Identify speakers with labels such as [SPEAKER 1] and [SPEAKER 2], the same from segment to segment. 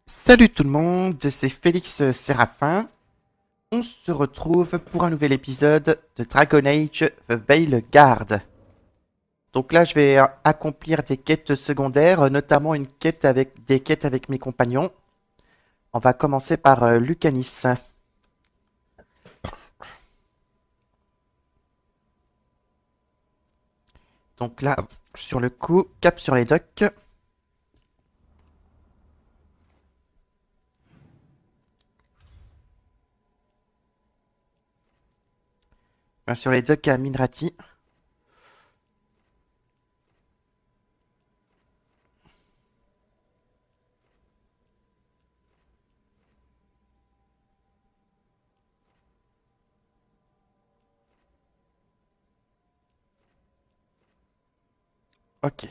[SPEAKER 1] Salut tout le monde, c'est Félix Séraphin. On se retrouve pour un nouvel épisode de Dragon Age Veilguard. Donc là, je vais accomplir des quêtes secondaires, notamment une quête avec des quêtes avec mes compagnons. On va commencer par Lucanis. Donc là, sur le coup, cap sur les docks. Enfin, sur les docks à Minrati. Ok,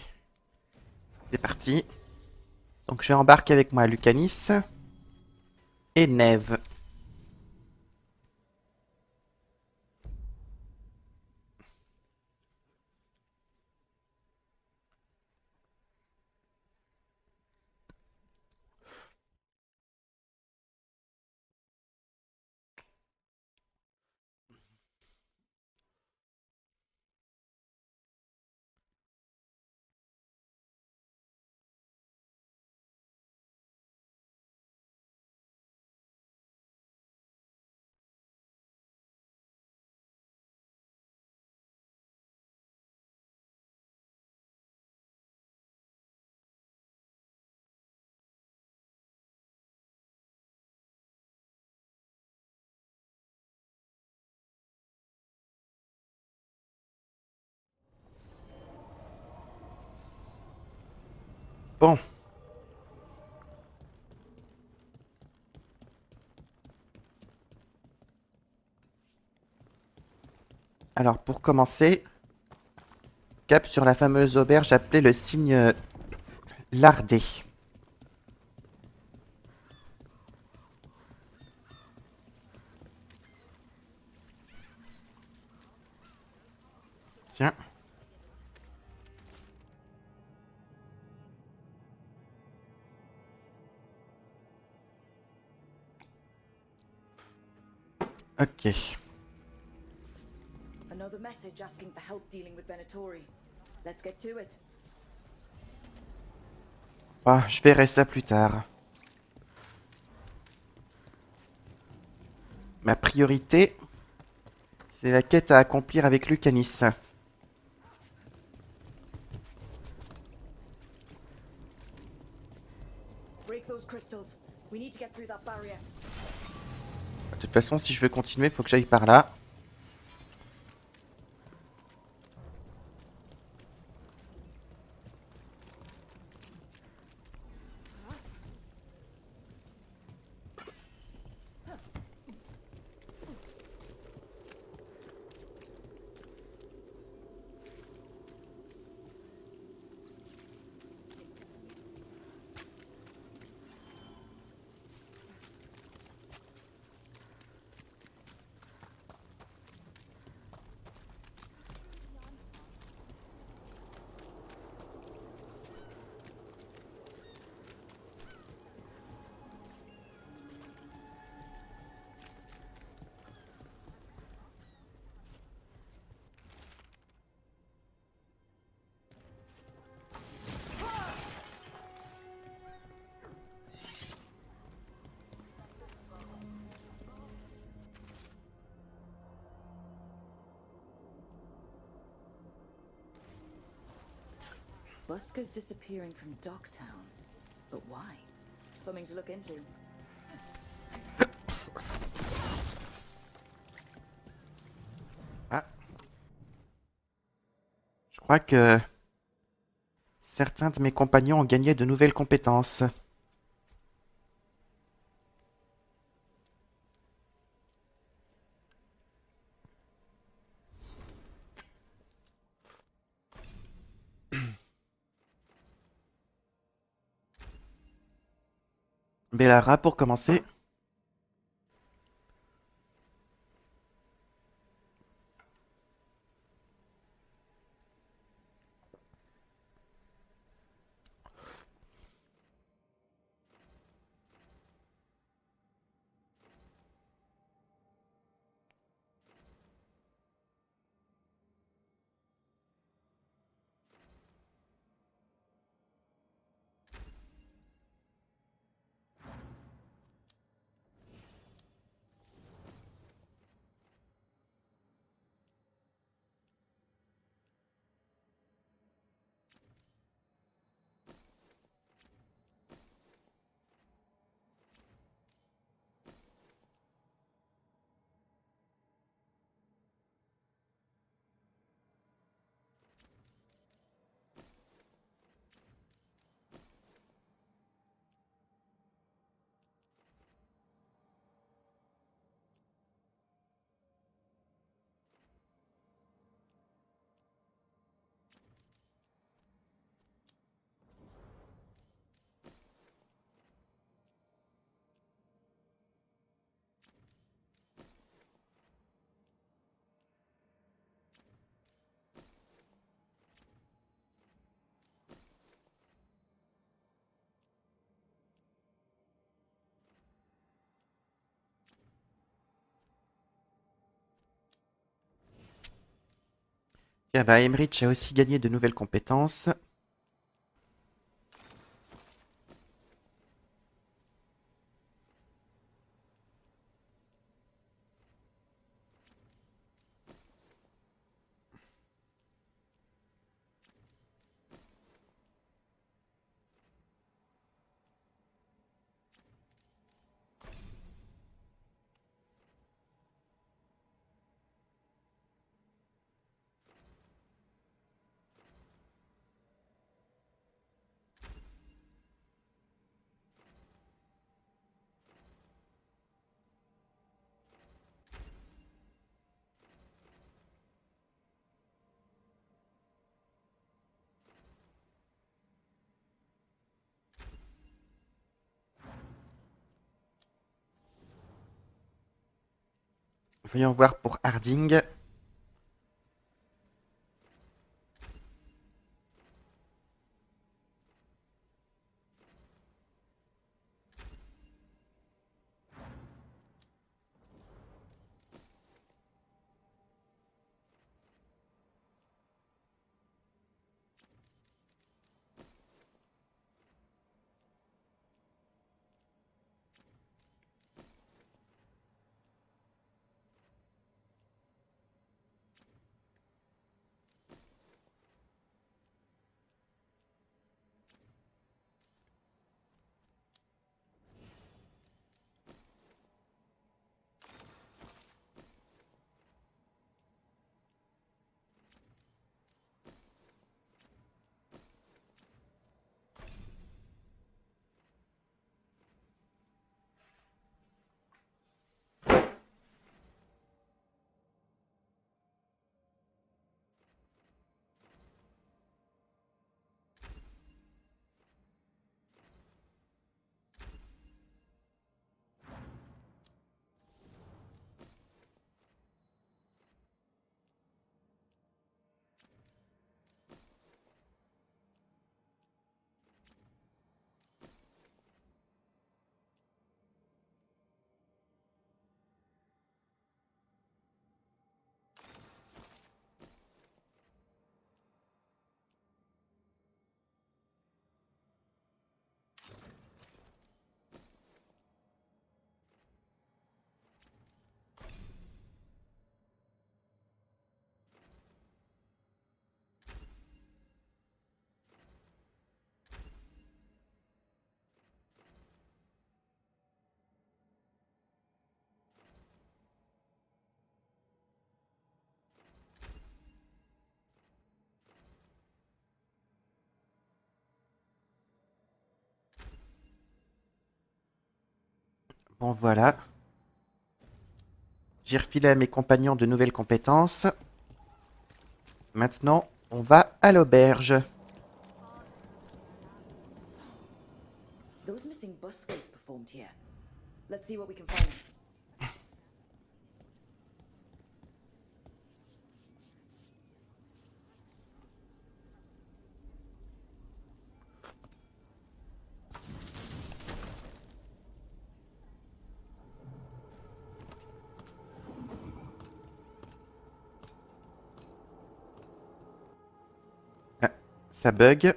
[SPEAKER 1] c'est parti. Donc je vais embarquer avec moi Lucanis et Neve. Bon, alors pour commencer, cap sur la fameuse auberge appelée le signe lardé. Tiens. Ok.
[SPEAKER 2] Another message asking for help dealing with Venatori. Let's get to it.
[SPEAKER 1] Ah, je verrai ça plus tard. Ma priorité, c'est la quête à accomplir avec Lucanis.
[SPEAKER 2] Break those crystals. We need to get through that barrier.
[SPEAKER 1] De toute façon, si je veux continuer, il faut que j'aille par là.
[SPEAKER 2] Busker's disappearing from Docktown. But why? Something to look into.
[SPEAKER 1] Ah, je crois que certains de mes compagnons ont gagné de nouvelles compétences. Bellara pour commencer. Tiens, bah, Emmerich a aussi gagné de nouvelles compétences. Voyons voir pour Harding. Bon, voilà. J'ai refilé à mes compagnons de nouvelles compétences. Maintenant, on va à l'auberge.
[SPEAKER 2] Those missing buskers performed here. Let's see what we can find.
[SPEAKER 1] Ah, ça bug.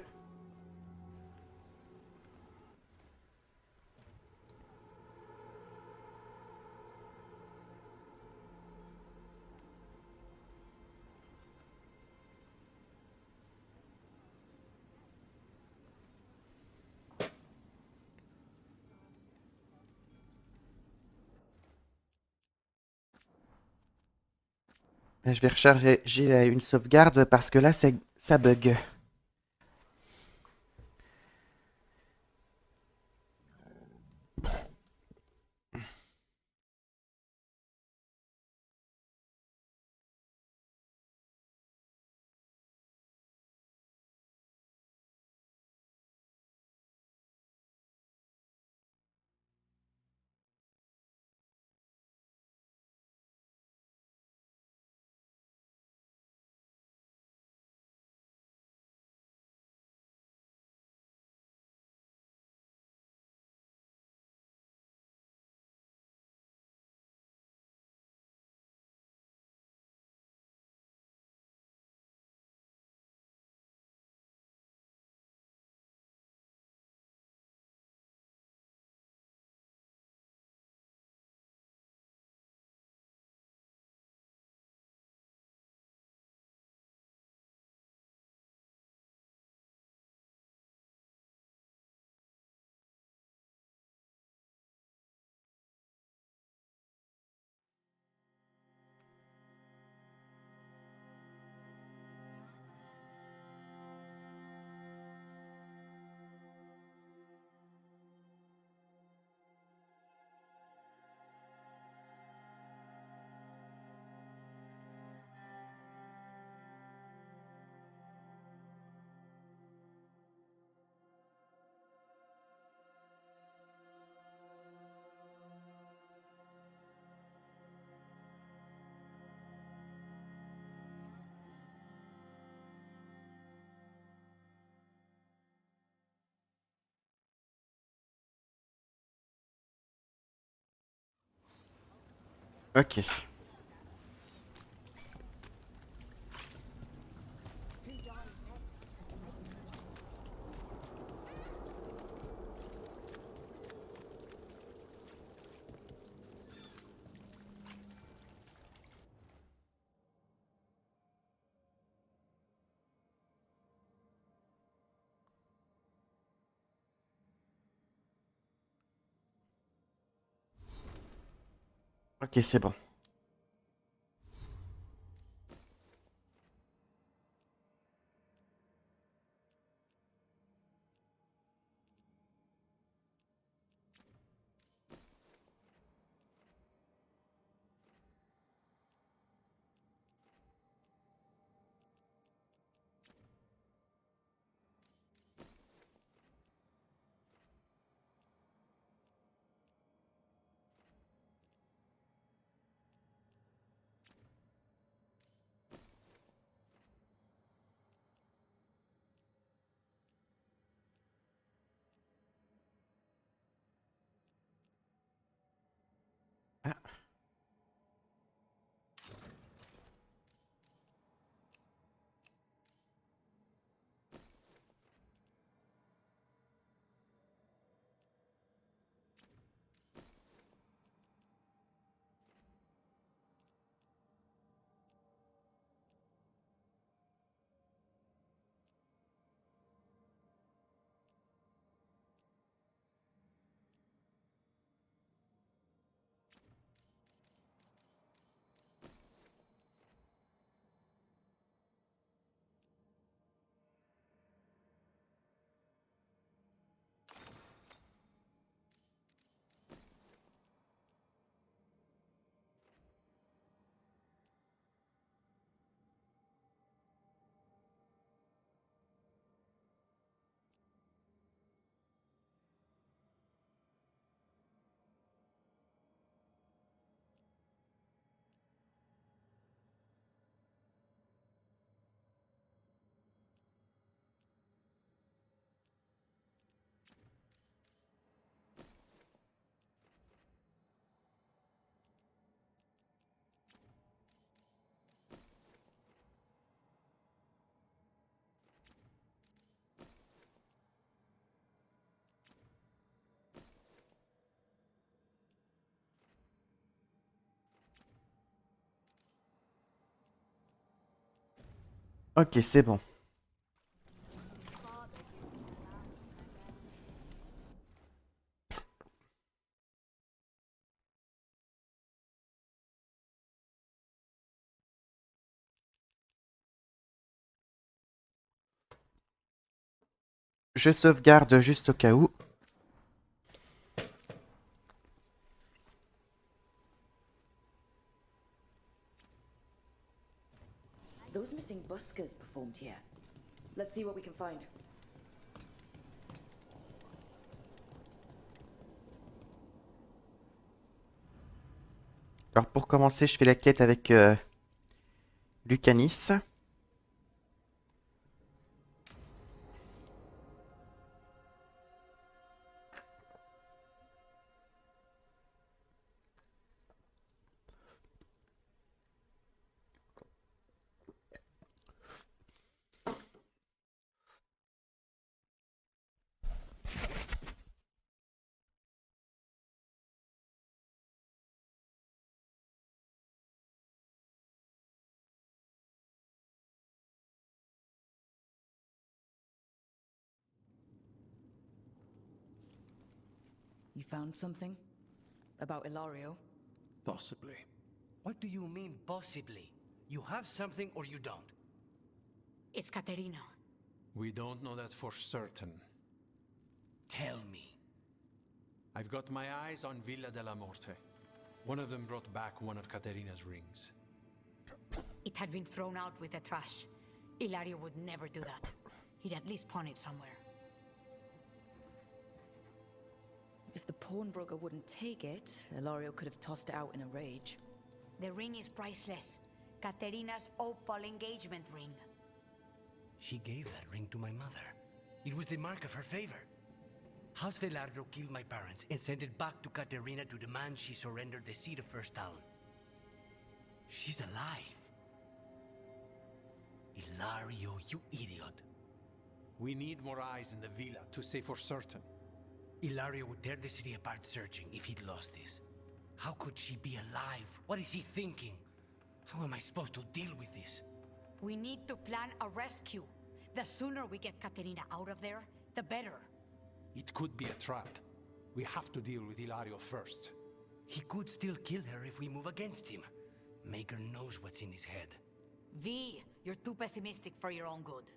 [SPEAKER 1] Je vais recharger j'ai une sauvegarde parce que là, ça bug. Ok. Ok, c'est bon. Ah, ok, c'est bon. Je sauvegarde juste au cas où.
[SPEAKER 2] Those missing buskers performed here. Let's see what we can find.
[SPEAKER 1] Alors pour commencer, je fais la quête avec Lucanis.
[SPEAKER 2] You found something? About Ilario?
[SPEAKER 3] Possibly.
[SPEAKER 4] What do you mean, possibly? You have something or you don't?
[SPEAKER 5] It's Katerina.
[SPEAKER 3] We don't know that for certain.
[SPEAKER 4] Tell me.
[SPEAKER 3] I've got my eyes on Villa della Morte. One of them brought back one of Caterina's rings.
[SPEAKER 5] It had been thrown out with the trash. Ilario would never do that. He'd at least pawn it somewhere.
[SPEAKER 2] If the pawnbroker wouldn't take it, Ilario could have tossed it out in a rage.
[SPEAKER 5] The ring is priceless. Katerina's opal engagement ring.
[SPEAKER 4] She gave that ring to my mother. It was the mark of her favor. House Veilguard killed my parents and sent it back to Caterina to demand she surrender the seat of First Talon. She's alive. Ilario, you idiot.
[SPEAKER 3] We need more eyes in the villa to say for certain.
[SPEAKER 4] Ilario would tear the city apart searching if he'd lost this. How could she be alive? What is he thinking? How am I supposed to deal with this?
[SPEAKER 5] We need to plan a rescue. The sooner we get Katerina out of there, the better.
[SPEAKER 3] It could be a trap. We have to deal with Ilario first.
[SPEAKER 4] He could still kill her if we move against him. Maker knows what's in his head.
[SPEAKER 5] V, you're too pessimistic for your own good.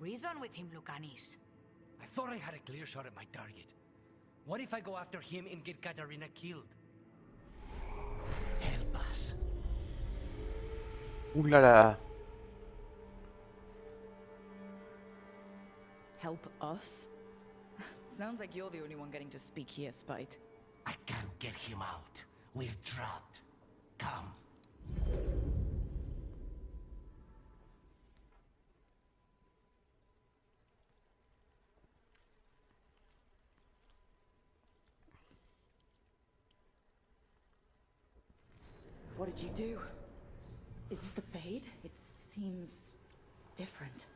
[SPEAKER 5] Reason with him, Lucanis.
[SPEAKER 4] I thought I had a clear shot at my target. What if I go after him and get Katarina killed? Help us.
[SPEAKER 1] Ouh là là.
[SPEAKER 2] Help us? Sounds like you're the only one getting to speak here, Spite.
[SPEAKER 4] I can't get him out. We're trapped. Come.
[SPEAKER 2] What did you do? Is this the Fade? It seems different.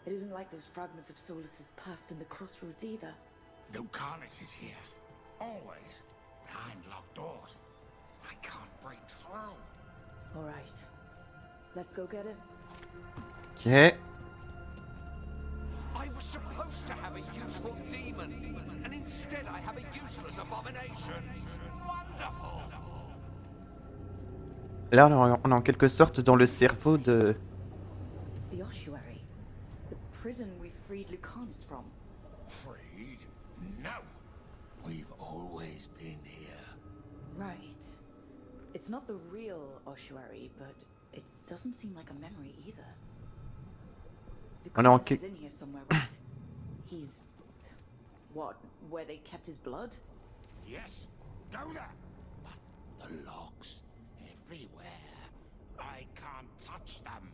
[SPEAKER 2] It isn't like those fragments of Solus's past in the crossroads either.
[SPEAKER 6] Lucanus is here. Always. Behind locked doors. I can't break through.
[SPEAKER 2] All right. Let's go get it.
[SPEAKER 1] Ok.
[SPEAKER 7] I was supposed to have a useful demon, and instead I have a useless abomination. Wonderful!
[SPEAKER 1] Là, on est en quelque sorte dans le cerveau de...
[SPEAKER 2] It's the ossuary. The prison we freed Lucanus from.
[SPEAKER 6] Freed? No. We've always been here.
[SPEAKER 2] Right. It's not the real ossuary, but it doesn't seem like a memory either.
[SPEAKER 1] On est en
[SPEAKER 2] Lucanus is in here somewhere, right? He's... what? Where they kept his blood?
[SPEAKER 6] Yes. Go there. But the locks. Everywhere. I can't touch them.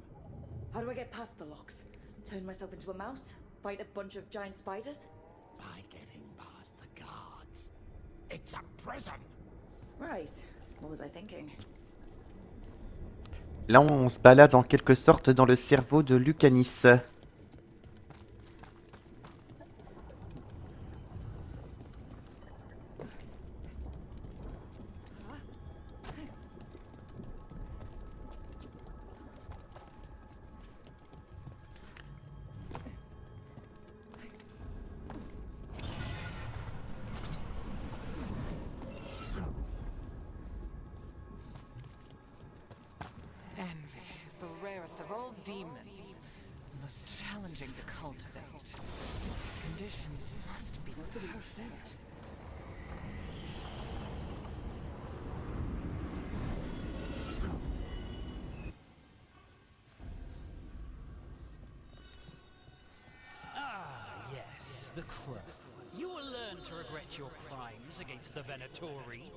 [SPEAKER 2] How do I get past the locks? Turn myself into a mouse? Fight a bunch of giant spiders?
[SPEAKER 6] By getting past the guards. It's a prison.
[SPEAKER 2] Right. What was I thinking?
[SPEAKER 1] Là, on se balade en quelque sorte dans le cerveau de Lucanis.
[SPEAKER 8] Envy is the rarest of all demons, most challenging to cultivate. Conditions must be perfect.
[SPEAKER 9] Ah, yes, the crow. You will learn to regret your crimes against the Venatori.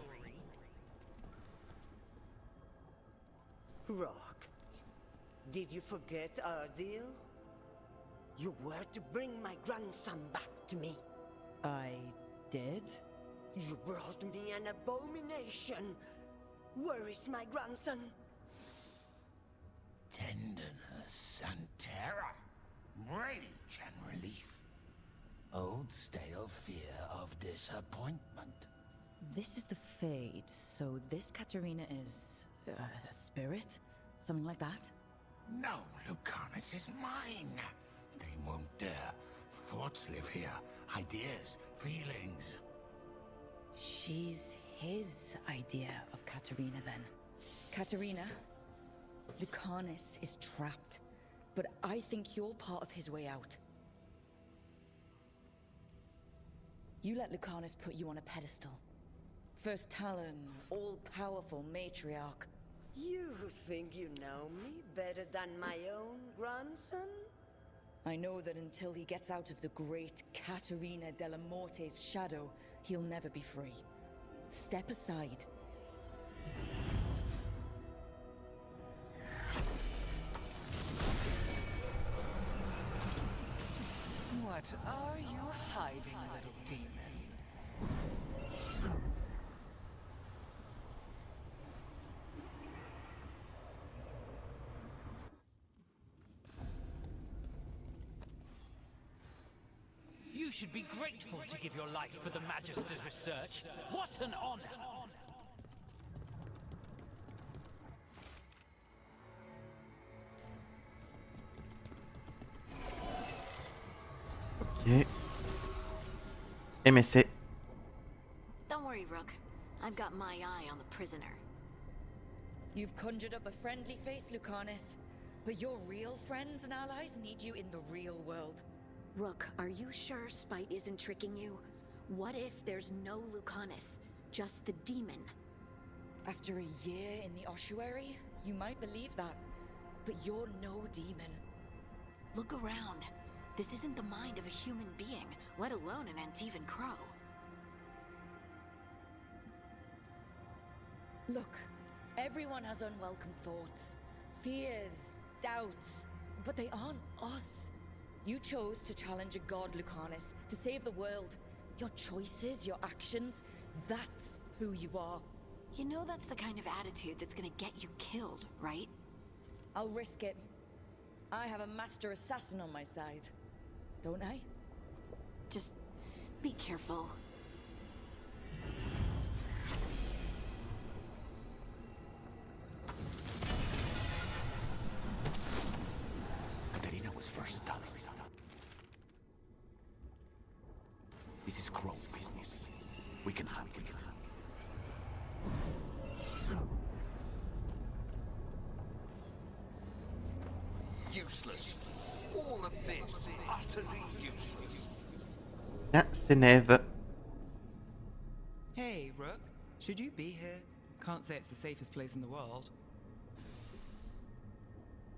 [SPEAKER 10] Rock, did you forget our deal? You were to bring my grandson back to me.
[SPEAKER 2] I did?
[SPEAKER 10] You brought me an abomination. Where is my grandson?
[SPEAKER 6] Tenderness and terror. Rage and relief. Old stale fear of disappointment.
[SPEAKER 2] This is the Fade, so this Katerina is... a spirit? Something like that?
[SPEAKER 6] No, Lucanus is mine. They won't dare. Thoughts live here. Ideas, feelings.
[SPEAKER 2] She's his idea of Katerina then. Katerina, Lucanus is trapped, but I think you're part of his way out. You let Lucanus put you on a pedestal. First Talon, all-powerful matriarch.
[SPEAKER 10] You think you know me better than my own grandson?
[SPEAKER 2] I know that until he gets out of the great Caterina della Morte's shadow, he'll never be free. Step aside.
[SPEAKER 8] What are you hiding, little demon?
[SPEAKER 9] You should be grateful to give your life for the Magister's research. What an honor!
[SPEAKER 1] Ok. MSC.
[SPEAKER 11] Don't worry, Rook. I've got my eye on the prisoner.
[SPEAKER 2] You've conjured up a friendly face, Lucanus. But your real friends and allies need you in the real world.
[SPEAKER 11] Rook, are you sure Spite isn't tricking you? What if there's no Lucanus, just the demon?
[SPEAKER 2] After a year in the ossuary, you might believe that. But you're no demon.
[SPEAKER 11] Look around. This isn't the mind of a human being, let alone an Antivan Crow.
[SPEAKER 2] Look, everyone has unwelcome thoughts, fears, doubts, but they aren't us. You chose to challenge a god, Lucanus, to save the world. Your choices, your actions, that's who you are.
[SPEAKER 11] You know that's the kind of attitude that's gonna get you killed, right?
[SPEAKER 2] I'll risk it. I have a master assassin on my side, don't I?
[SPEAKER 11] Just be careful.
[SPEAKER 6] Katerina was first done. This is Crow business. We can handle it.
[SPEAKER 7] Useless. All of this, utterly useless.
[SPEAKER 1] Tiens, c'est Neve.
[SPEAKER 12] Hey, Rook. Should you be here? Can't say it's the safest place in the world.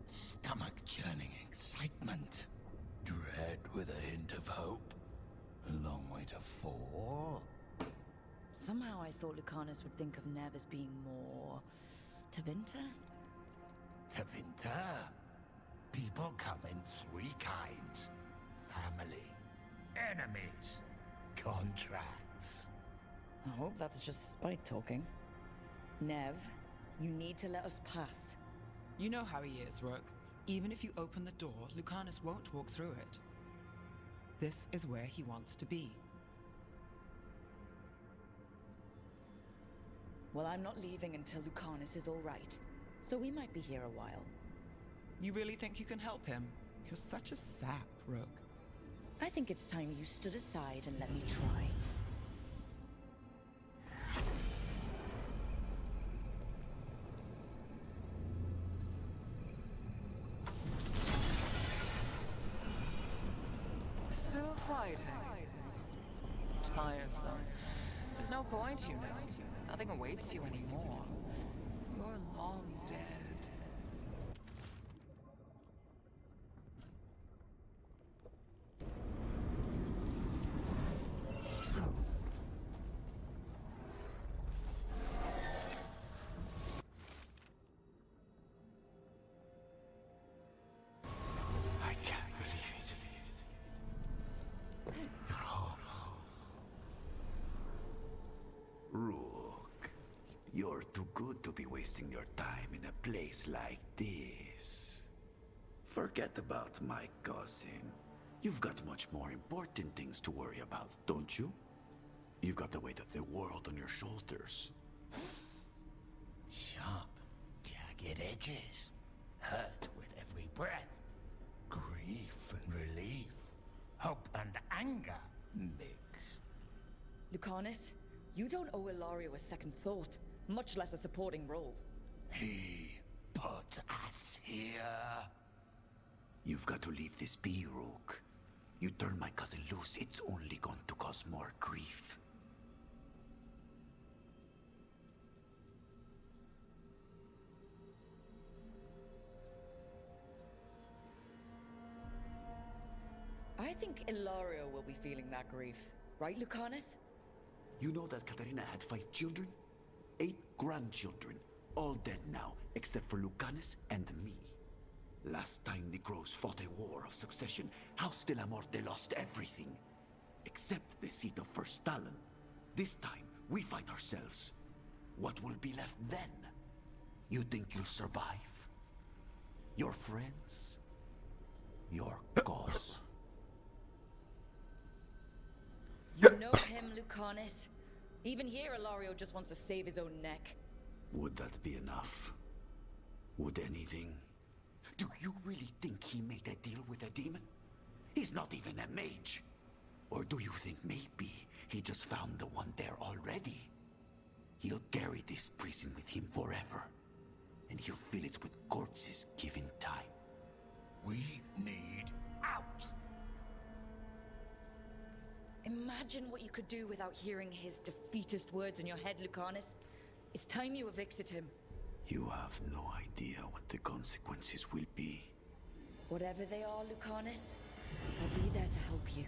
[SPEAKER 6] Stomach-churning excitement. Dread with a hint of hope. A long way to fall.
[SPEAKER 2] Somehow I thought Lucanus would think of Nev as being more... Tevinter?
[SPEAKER 6] Tevinter. People come in three kinds. Family. Enemies. Contracts.
[SPEAKER 2] I hope that's just Spite talking. Nev, you need to let us pass.
[SPEAKER 12] You know how he is, Rook. Even if you open the door, Lucanus won't walk through it. This is where he wants to be.
[SPEAKER 2] Well, I'm not leaving until Lucanus is all right. So we might be here a while.
[SPEAKER 12] You really think you can help him? You're such a sap, Rook.
[SPEAKER 2] I think it's time you stood aside and let me try.
[SPEAKER 8] Still fighting. Tiresome. There's no point, you know. Nothing awaits you anymore. You're long dead.
[SPEAKER 6] I can't believe it. You're home. Rook, you're too good to be wasting your time in a place like this. Forget about my cousin. You've got much more important things to worry about, don't you? You've got the weight of the world on your shoulders. Sharp, jagged edges. Hurt with every breath. Grief and relief. Hope and anger mixed.
[SPEAKER 2] Lucanus, you don't owe Ilario a second thought, much less a supporting role.
[SPEAKER 6] He put us here. You've got to leave this be, Rook. You turn my cousin loose, it's only going to cause more grief.
[SPEAKER 2] I think Ilario will be feeling that grief. Right, Lucanus?
[SPEAKER 6] You know that Katarina had 5 children? 8 grandchildren. All dead now, except for Lucanus and me. Last time the Crows fought a war of succession, House de la Morte lost everything. Except the seat of First Talon. This time, we fight ourselves. What will be left then? You think you'll survive? Your friends? Your cause?
[SPEAKER 2] know him, Lucanus. Even here, Ilario just wants to save his own neck.
[SPEAKER 6] Would that be enough? Would anything? Do you really think he made a deal with a demon? He's not even a mage. Or do you think maybe he just found the one there already? He'll carry this prison with him forever. And he'll fill it with corpses given time.
[SPEAKER 7] We need out!
[SPEAKER 2] Imagine what you could do without hearing his defeatist words in your head, Lucanus. It's time you evicted him.
[SPEAKER 6] You have no idea what the consequences will be.
[SPEAKER 2] Whatever they are, Lucanus, I'll be there to help you.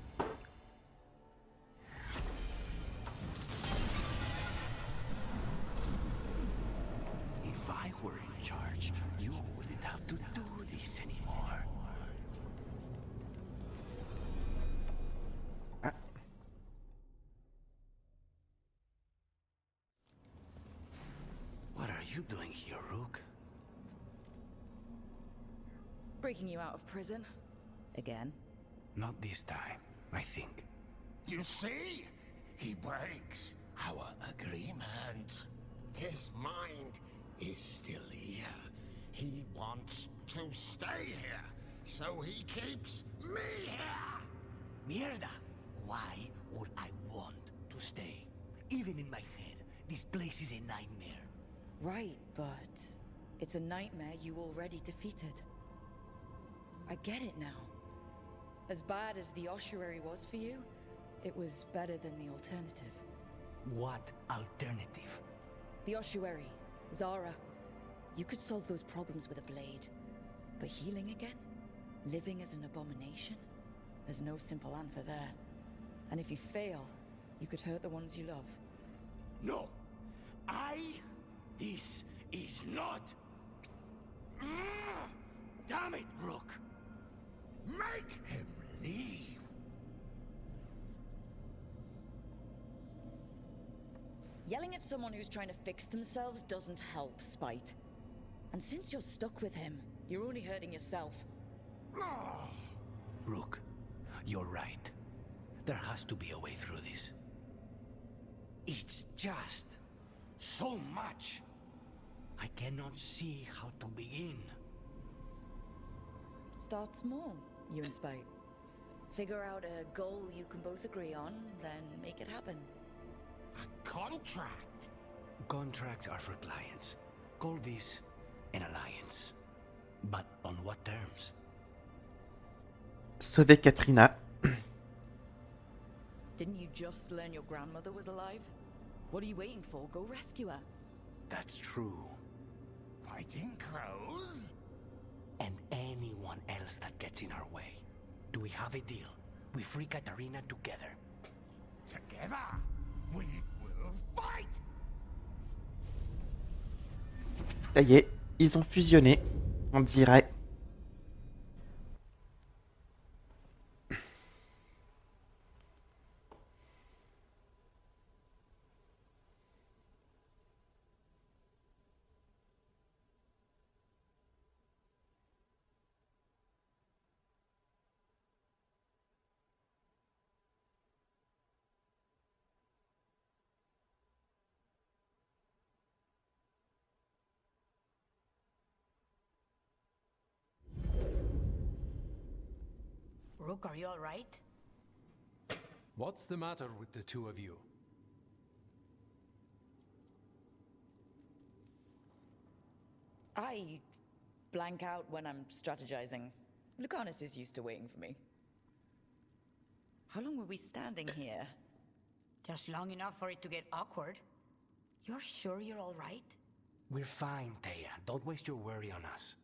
[SPEAKER 6] If I were in charge, you wouldn't have to do this anymore. What are you doing here, Rook?
[SPEAKER 2] Breaking you out of prison. Again.
[SPEAKER 6] Not this time, I think.
[SPEAKER 7] You see? He breaks our agreement. His mind is still here. He wants to stay here, so he keeps me here!
[SPEAKER 4] Mierda! Why would I want to stay? Even in my head, this place is a nightmare.
[SPEAKER 2] Right, but it's a nightmare you already defeated. I get it now. As bad as the ossuary was for you, it was better than the alternative.
[SPEAKER 4] What alternative?
[SPEAKER 2] The ossuary, Zara. You could solve those problems with a blade. But healing again? Living as an abomination? There's no simple answer there. And if you fail, you could hurt the ones you love.
[SPEAKER 4] No! This is not... Damn it, Rook!
[SPEAKER 7] Make him leave!
[SPEAKER 2] Yelling at someone who's trying to fix themselves doesn't help, Spite. And since you're stuck with him, you're only hurting yourself.
[SPEAKER 4] Rook, you're right. There has to be a way through this. It's just so much. I cannot see how to begin.
[SPEAKER 2] Start small, you and Spite. Figure out a goal you can both agree on, then make it happen.
[SPEAKER 7] A contract?
[SPEAKER 4] Contracts are for clients. Call this an alliance. But on what terms?
[SPEAKER 1] Sauver Katrina.
[SPEAKER 2] Didn't you just learn your grandmother was alive? What are you waiting for? Go rescue her.
[SPEAKER 4] That's true.
[SPEAKER 7] Fighting crows?
[SPEAKER 4] And anyone else that gets in our way. Do we have a deal? We free Katarina together.
[SPEAKER 7] Together? We will fight!
[SPEAKER 1] Ça y est, ils ont fusionné, on dirait.
[SPEAKER 5] Rook, are you all right?
[SPEAKER 3] What's the matter with the two of you?
[SPEAKER 2] I blank out when I'm strategizing. Lucanus is used to waiting for me. How long were we standing here?
[SPEAKER 5] Just long enough for it to get awkward. You're sure you're all right?
[SPEAKER 4] We're fine, Thea. Don't waste your worry on us.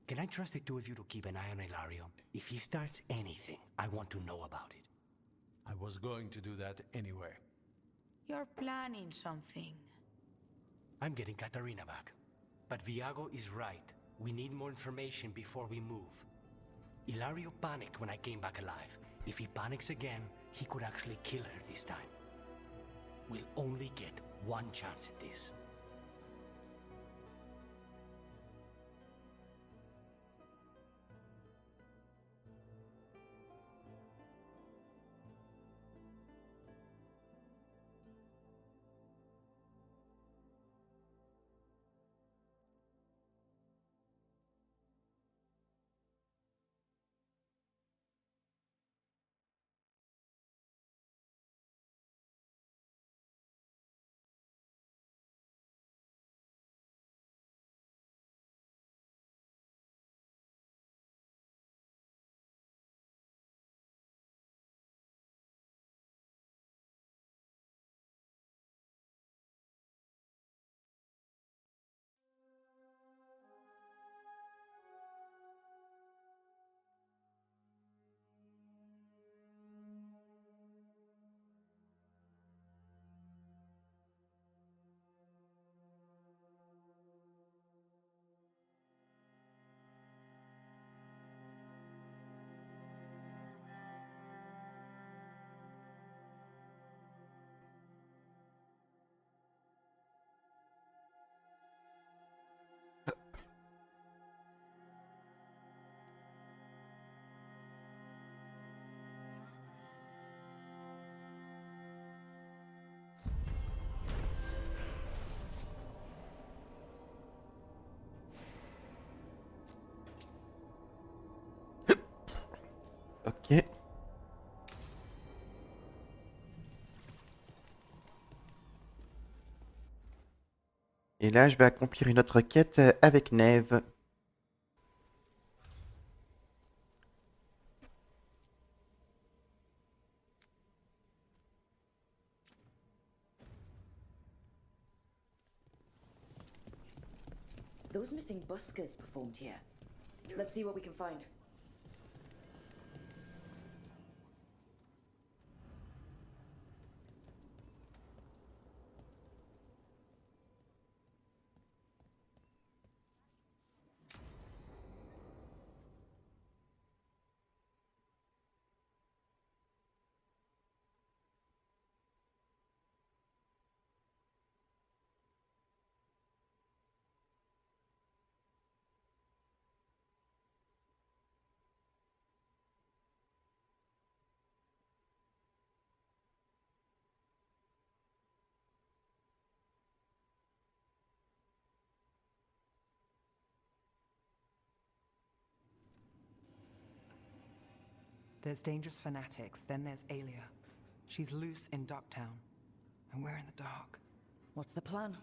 [SPEAKER 4] Can I trust the two of you to keep an eye on Ilario? If he starts anything, I want to know about it.
[SPEAKER 3] I was going to do that anyway.
[SPEAKER 5] You're planning something.
[SPEAKER 4] I'm getting Katarina back. But Viago is right. We need more information before we move. Ilario panicked when I came back alive. If he panics again, he could actually kill her this time. We'll only get one chance at this.
[SPEAKER 1] Et là, je vais accomplir une autre quête avec Neve.
[SPEAKER 2] Those missing buskers performed here. Let's see what we can find.
[SPEAKER 12] There's dangerous fanatics, then there's Alia. She's loose in Ducktown, and we're in the dark.
[SPEAKER 2] What's the plan?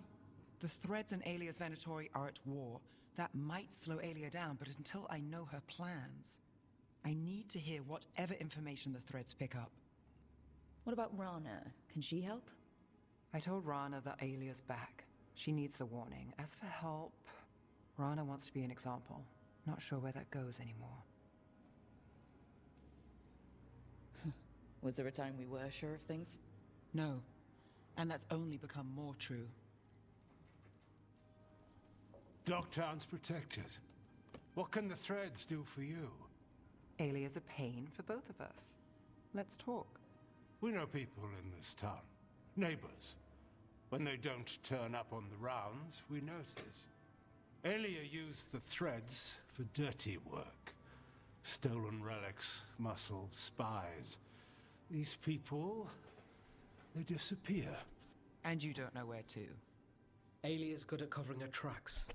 [SPEAKER 12] The Threads and Alia's Venatori are at war. That might slow Alia down, but until I know her plans, I need to hear whatever information the Threads pick up.
[SPEAKER 2] What about Rana? Can she help?
[SPEAKER 12] I told Rana that Alia's back. She needs the warning. As for help, Rana wants to be an example. Not sure where that goes anymore.
[SPEAKER 2] Was there a time we were sure of things?
[SPEAKER 12] No. And that's only become more true.
[SPEAKER 7] Docktown's protected. What can the Threads do for you?
[SPEAKER 12] Alia's a pain for both of us. Let's talk.
[SPEAKER 7] We know people in this town. Neighbors. When they don't turn up on the rounds, we notice. Alia used the Threads for dirty work. Stolen relics, muscle, spies. These people, they disappear.
[SPEAKER 12] And you don't know where to.
[SPEAKER 13] Alia's good at covering her tracks.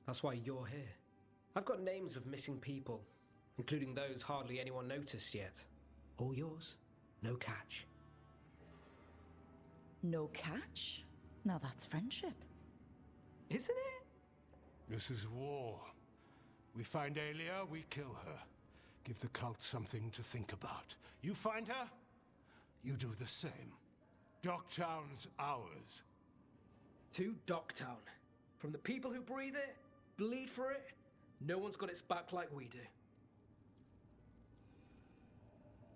[SPEAKER 13] That's why you're here. I've got names of missing people, including those hardly anyone noticed yet. All yours, no catch.
[SPEAKER 2] No catch? Now that's friendship.
[SPEAKER 13] Isn't it?
[SPEAKER 7] This is war. We find Alia, we kill her. Give the cult something to think about. You find her, you do the same. Docktown's ours.
[SPEAKER 13] To Docktown. From the people who breathe it, bleed for it, no one's got its back like we do.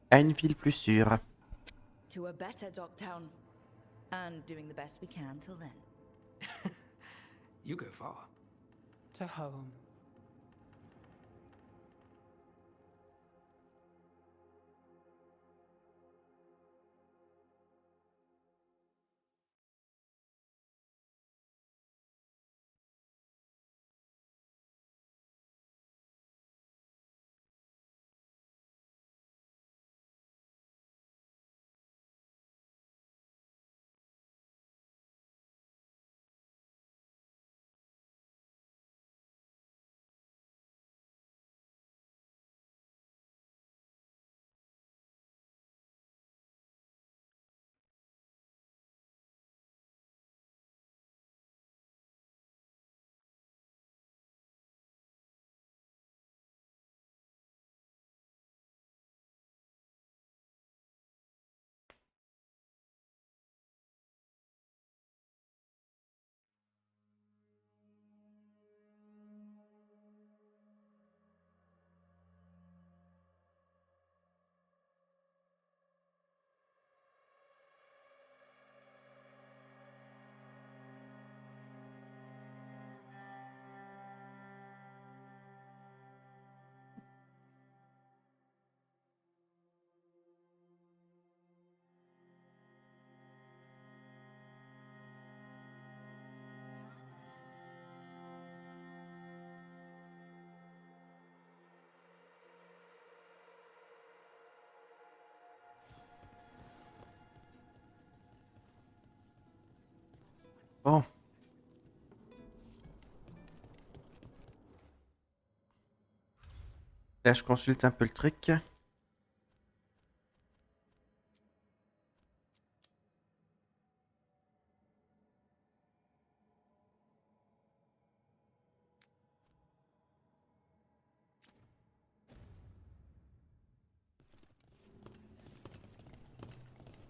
[SPEAKER 1] À une ville plus sûre.
[SPEAKER 2] To a better Docktown. And doing the best we can till then.
[SPEAKER 13] You go far.
[SPEAKER 12] To home.
[SPEAKER 1] Bon. Là, je consulte un peu le truc.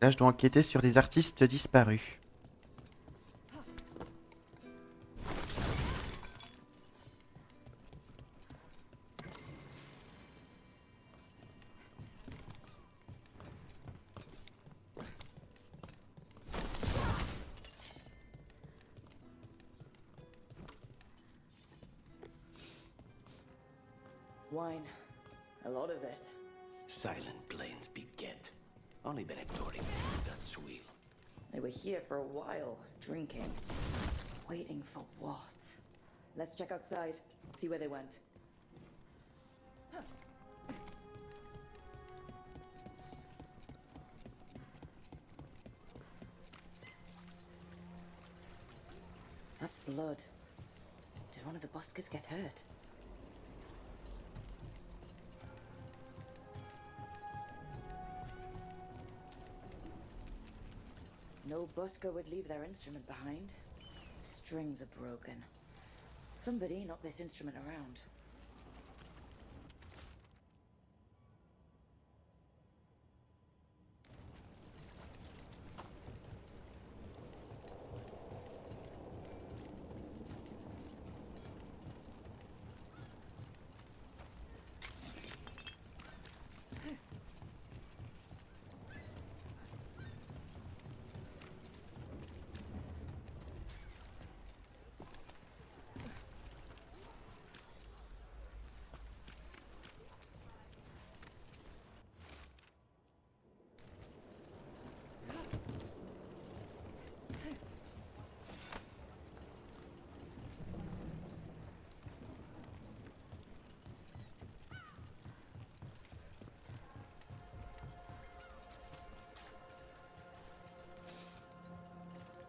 [SPEAKER 1] Là, je dois enquêter sur des artistes disparus.
[SPEAKER 2] Wine. A lot of it.
[SPEAKER 4] Silent plains beget. Only Venetori can do that swill.
[SPEAKER 2] They were here for a while, drinking. Waiting for what? Let's check outside, see where they went. That's blood. Did one of the buskers get hurt? No busker would leave their instrument behind. Strings are broken. Somebody knocked this instrument around.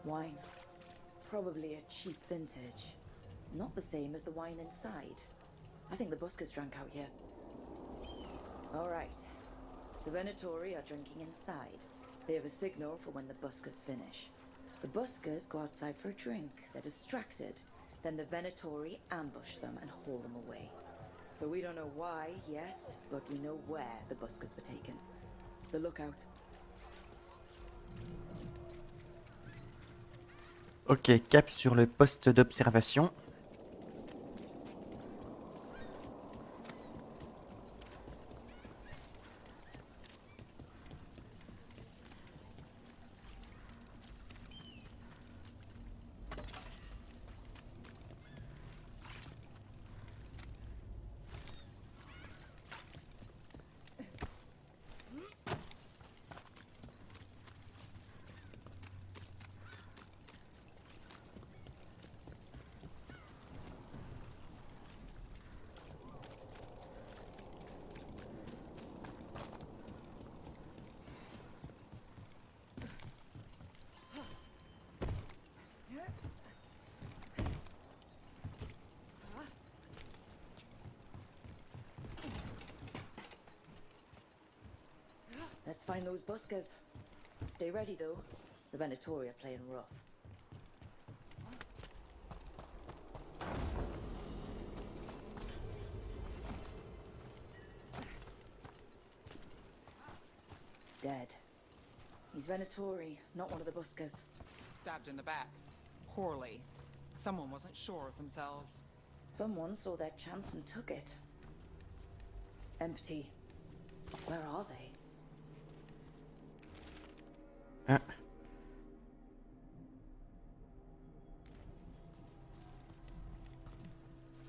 [SPEAKER 2] Wine. Probably a cheap vintage. Not the same as the wine inside. I think the buskers drank out here. All right. The Venatori are drinking inside. They have a signal for when the buskers finish. The buskers go outside for a drink. They're distracted. Then the Venatori ambush them and haul them away. So we don't know why yet, but we know where the buskers were taken. The lookout.
[SPEAKER 1] Ok, cap sur le poste d'observation.
[SPEAKER 2] Let's find those buskers. Stay ready, though. The Venatori are playing rough. Dead. He's Venatori, not one of the buskers.
[SPEAKER 12] Stabbed in the back. Poorly. Someone wasn't sure of themselves.
[SPEAKER 2] Someone saw their chance and took it. Empty. Where are they?
[SPEAKER 1] Ah.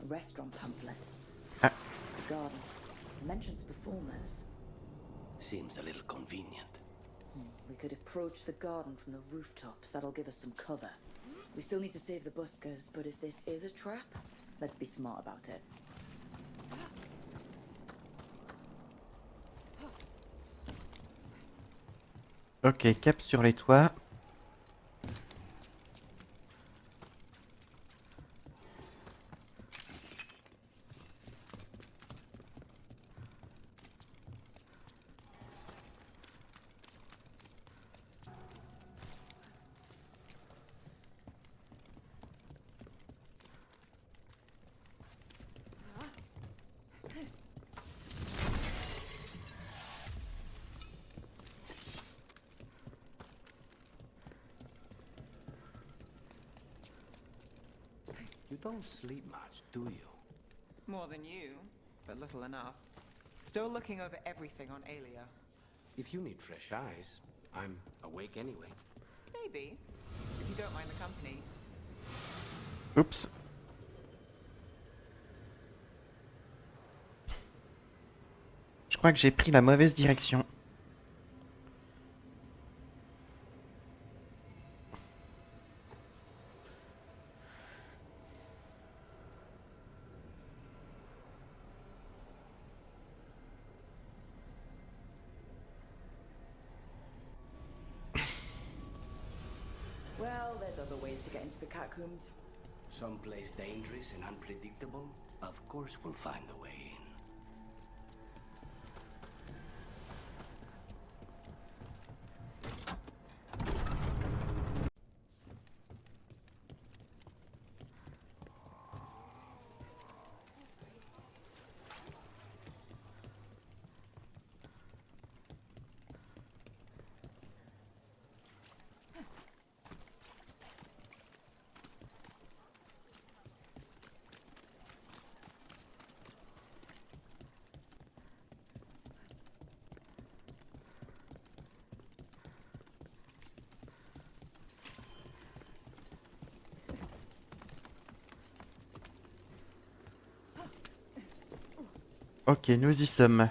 [SPEAKER 2] A restaurant pamphlet.
[SPEAKER 1] Ah.
[SPEAKER 2] The garden. Mentions performers.
[SPEAKER 4] Seems a little convenient.
[SPEAKER 2] We could approach the garden from the rooftops. That'll give us some cover. We still need to save the buskers, but if this is a trap, let's be smart about it.
[SPEAKER 1] Ok, cap sur les toits.
[SPEAKER 4] You don't sleep much, do you?
[SPEAKER 12] More than you, but little enough. Still looking over everything on Aelia.
[SPEAKER 4] If you need fresh eyes, I'm awake anyway.
[SPEAKER 12] Maybe, if you don't mind the company.
[SPEAKER 1] Oups. Je crois que j'ai pris la mauvaise direction.
[SPEAKER 2] Well, there's other ways to get into the catacombs.
[SPEAKER 4] Someplace dangerous and unpredictable? Of course we'll find a way in.
[SPEAKER 1] Ok, nous y sommes.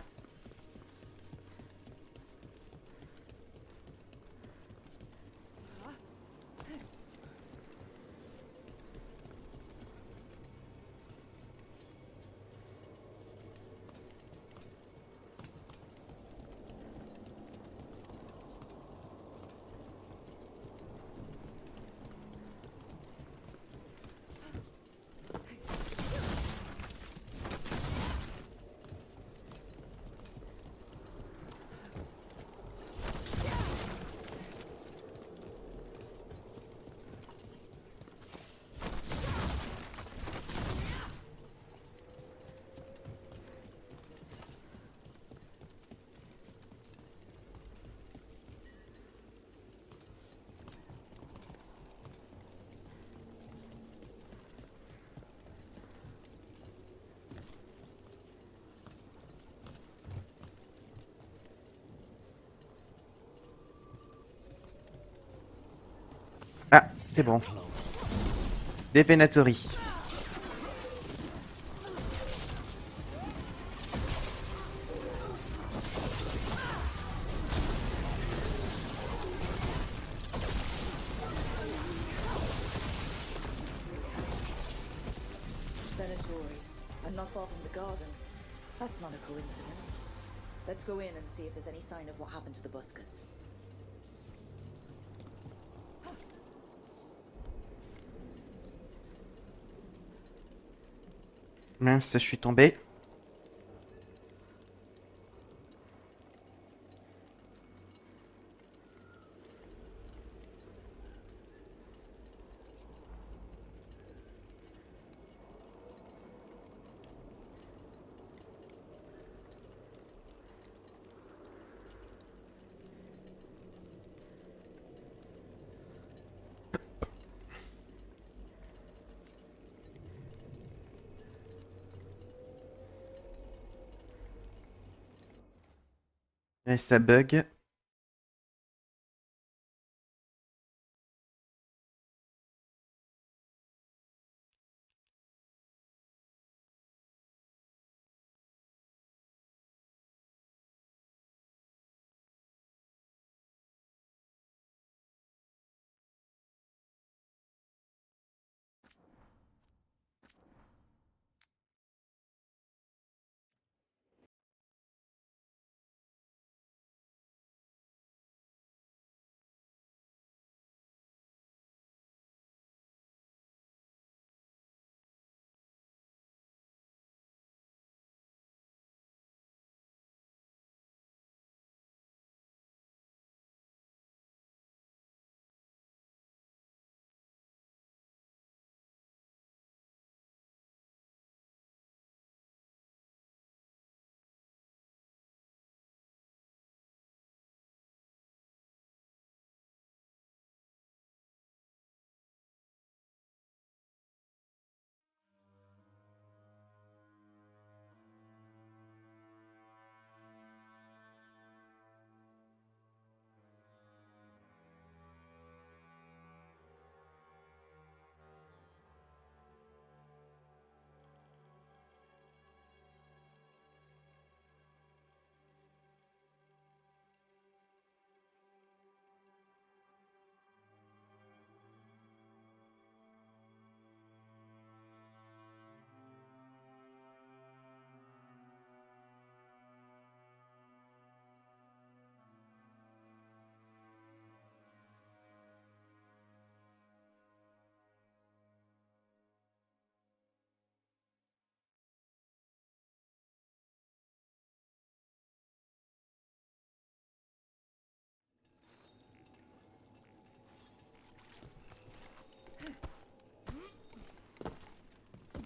[SPEAKER 1] Ah, c'est bon. Des Venatory.
[SPEAKER 2] Veilguard, and not far from the garden. That's not a coincidence. Let's go in and see if there's any sign of what happened to the buskers.
[SPEAKER 1] Mince, je suis tombé. Et ça bug.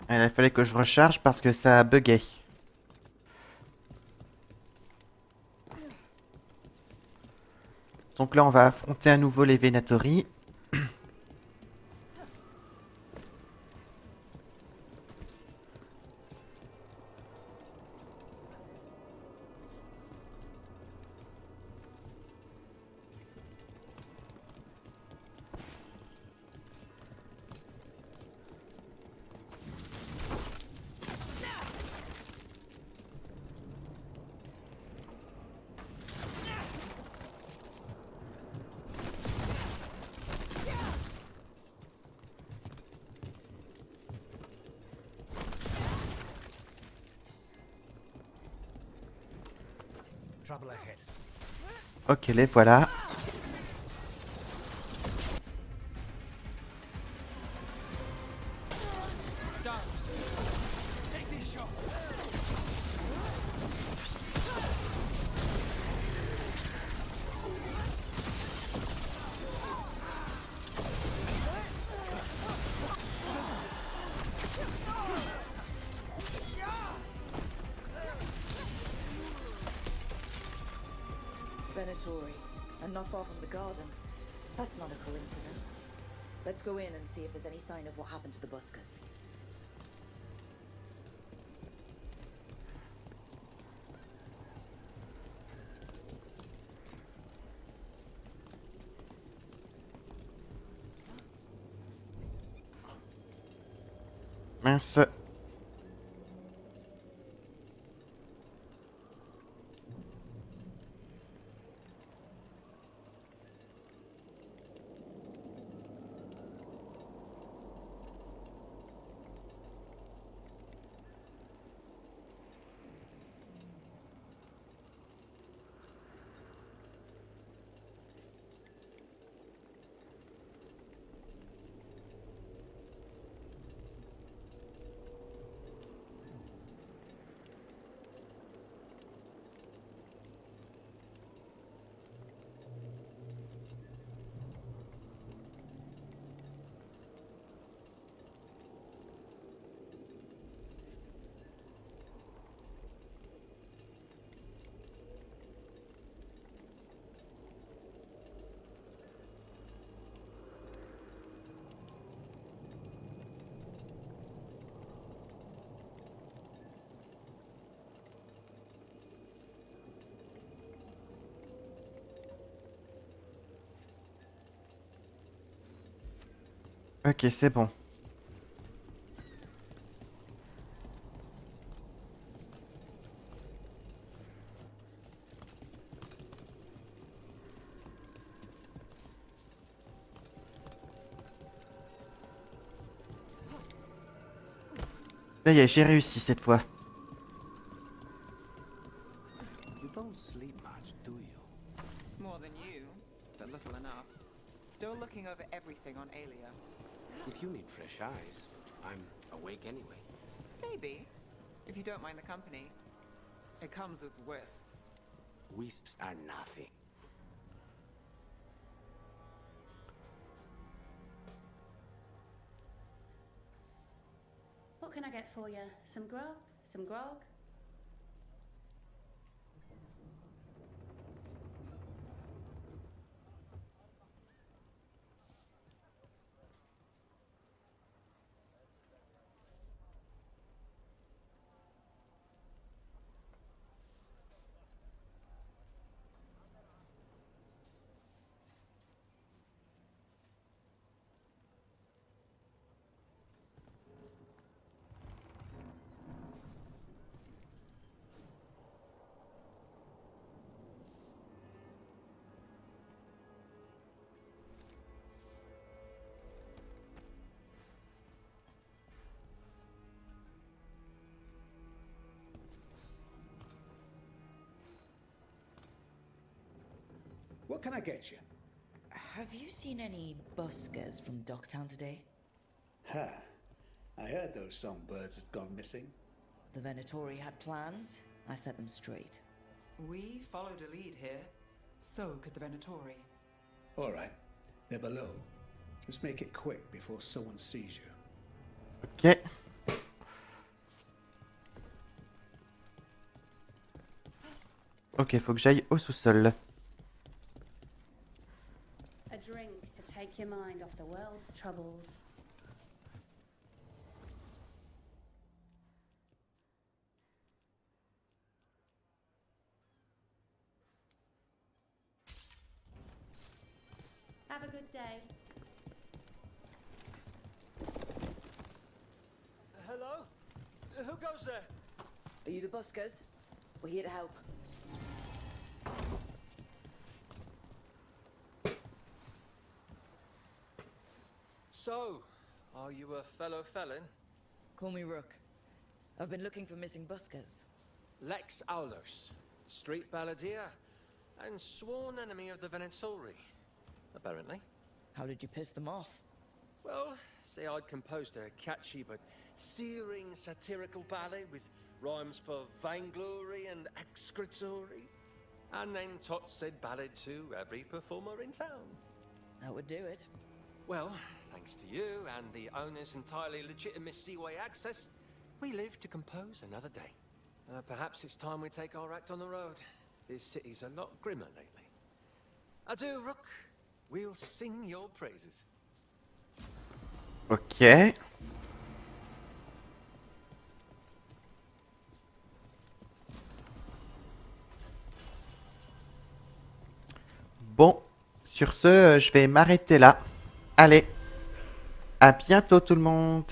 [SPEAKER 1] Il fallait que je recharge parce que ça a bugué. Donc là, on va affronter à nouveau les Venatori.
[SPEAKER 4] Trouble ahead.
[SPEAKER 1] Ok, les voilà.
[SPEAKER 2] Venatori, and not far from the garden. That's not a coincidence. Let's go in and see if there's any sign of what happened to the buskers.
[SPEAKER 1] Mince. Ok, c'est bon. Ça y est, j'ai réussi cette fois.
[SPEAKER 6] You don't sleep much, do you?
[SPEAKER 8] More than you, but little enough. Still looking over everything on Aelia.
[SPEAKER 14] If you need fresh eyes, I'm awake anyway.
[SPEAKER 8] Maybe, if you don't mind the company. It comes with wisps.
[SPEAKER 14] Wisps are nothing.
[SPEAKER 15] What can I get for you? Some grub? Some grog?
[SPEAKER 16] What can I get you?
[SPEAKER 2] Have you seen any buskers from Docktown today?
[SPEAKER 16] Ha! I heard those songbirds had gone missing.
[SPEAKER 2] The Venatori had plans. I set them straight.
[SPEAKER 12] We followed a lead here. So could the Venatori.
[SPEAKER 16] All right. They're below. Just make it quick before someone sees you.
[SPEAKER 1] Ok. Ok, faut que j'aille au sous-sol.
[SPEAKER 15] A drink to take your mind off the world's troubles. Have a good day.
[SPEAKER 17] Hello? Who goes there?
[SPEAKER 2] Are you the buskers? We're here to help.
[SPEAKER 17] So, are you a fellow felon?
[SPEAKER 2] Call me Rook. I've been looking for missing buskers.
[SPEAKER 17] Lex Aulos, street balladeer, and sworn enemy of the Venatori, apparently.
[SPEAKER 2] How did you piss them off?
[SPEAKER 17] Well, say I'd composed a catchy but searing satirical ballad with rhymes for vainglory and excretory. And then Tot said ballad to every performer in town.
[SPEAKER 2] That would do it.
[SPEAKER 17] Well, thanks to you and the owner's entirely legitimate seaway access, we live to compose another day. Perhaps it's time we take our act on the road. This city's a lot grimmer lately. Adieu, Rook. We'll sing your praises.
[SPEAKER 1] Ok. Bon, sur ce, je vais m'arrêter là. Allez, à bientôt tout le monde.